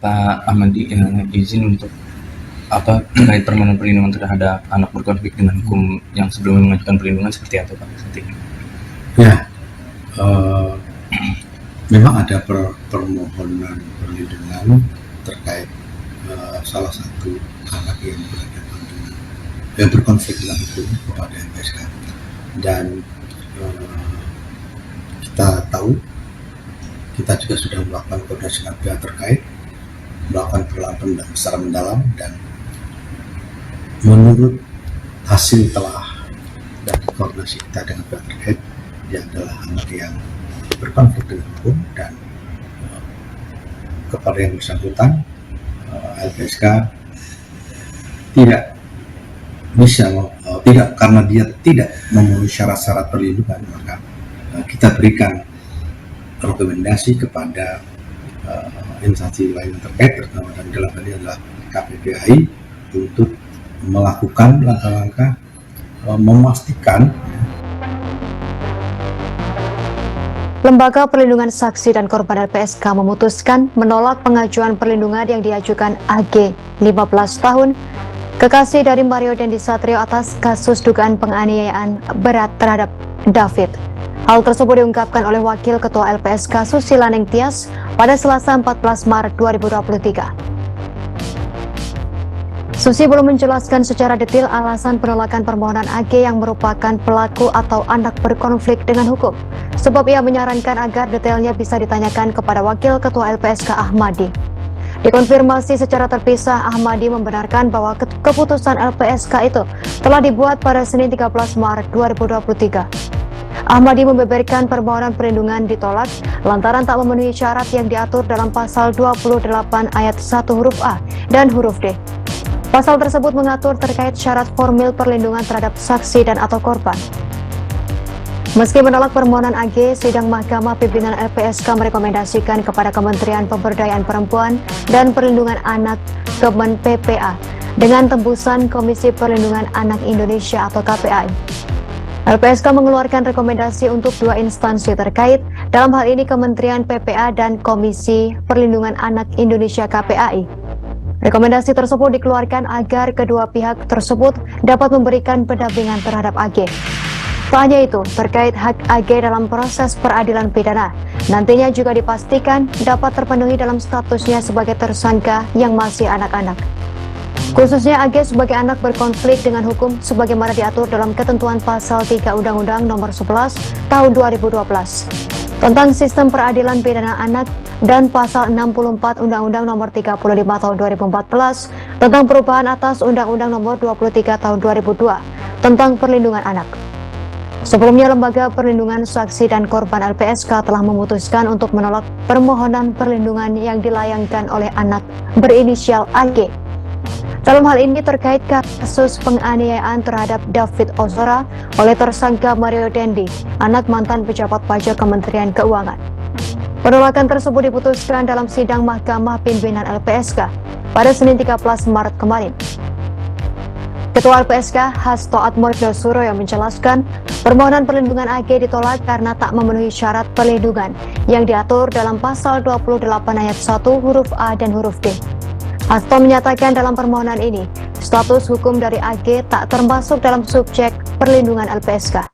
Pak Ahmadi izin untuk terkait permohonan perlindungan terhadap anak berkonflik dengan hukum yang sebelumnya mengajukan perlindungan seperti apa Pak? Ya, memang ada permohonan perlindungan terkait salah satu anak yang berhadapan dengan yang berkonflik dengan hukum kepada LPSK, dan kita tahu kita juga sudah melakukan koordinasi dengan pihak terkait, melakukan perlawanan secara mendalam, dan menurut hasil telah dan koordinasi kita dengan pihak terkait, dia adalah anak yang berkonflik dengan hukum, dan kepada yang bersangkutan LPSK tidak bisa tidak, karena dia tidak memenuhi syarat-syarat perlindungan, maka kita berikan rekomendasi kepada instansi lain yang terkait, terutama dalam hal ini adalah KPPAI, untuk melakukan langkah-langkah memastikan. Lembaga Perlindungan Saksi dan Korban LPSK memutuskan menolak pengajuan perlindungan yang diajukan AG 15 tahun, kekasih dari Mario Dendi Satrio, atas kasus dugaan penganiayaan berat terhadap David. Hal tersebut diungkapkan oleh Wakil Ketua LPSK Susila Nengtyas pada Selasa 14 Maret 2023. Susi belum menjelaskan secara detail alasan penolakan permohonan AG yang merupakan pelaku atau anak berkonflik dengan hukum, sebab ia menyarankan agar detailnya bisa ditanyakan kepada Wakil Ketua LPSK Ahmadi. Dikonfirmasi secara terpisah, Ahmadi membenarkan bahwa keputusan LPSK itu telah dibuat pada Senin 13 Maret 2023. Ahmadi membeberkan permohonan perlindungan ditolak lantaran tak memenuhi syarat yang diatur dalam pasal 28 ayat 1 huruf A dan huruf D. Pasal tersebut mengatur terkait syarat formil perlindungan terhadap saksi dan atau korban. Meski menolak permohonan AG, sidang Mahkamah Pimpinan LPSK merekomendasikan kepada Kementerian Pemberdayaan Perempuan dan Perlindungan Anak Kemen PPA dengan tembusan Komisi Perlindungan Anak Indonesia atau KPAI. LPSK mengeluarkan rekomendasi untuk dua instansi terkait, dalam hal ini Kementerian PPA dan Komisi Perlindungan Anak Indonesia KPAI. Rekomendasi tersebut dikeluarkan agar kedua pihak tersebut dapat memberikan pendampingan terhadap AG. Tak hanya itu, terkait hak AG dalam proses peradilan pidana, nantinya juga dipastikan dapat terpenuhi dalam statusnya sebagai tersangka yang masih anak-anak. Khususnya AG sebagai anak berkonflik dengan hukum sebagaimana diatur dalam ketentuan pasal 3 Undang-Undang Nomor 11 Tahun 2012 tentang Sistem Peradilan Pidana Anak dan pasal 64 Undang-Undang Nomor 35 Tahun 2014 tentang perubahan atas Undang-Undang Nomor 23 Tahun 2002 tentang perlindungan anak. Sebelumnya, Lembaga Perlindungan Saksi dan Korban LPSK telah memutuskan untuk menolak permohonan perlindungan yang dilayangkan oleh anak berinisial AG. Dalam hal ini terkait kasus penganiayaan terhadap David Ozora oleh tersangka Mario Dendi, anak mantan pejabat pajak Kementerian Keuangan. Penolakan tersebut diputuskan dalam sidang Mahkamah Pimpinan LPSK pada Senin 13 Maret kemarin. Ketua LPSK Hasto Atmojo Suroyo menjelaskan permohonan perlindungan AG ditolak karena tak memenuhi syarat perlindungan yang diatur dalam pasal 28 ayat 1 huruf A dan huruf D. Hasto menyatakan dalam permohonan ini, status hukum dari AG tak termasuk dalam subjek perlindungan LPSK.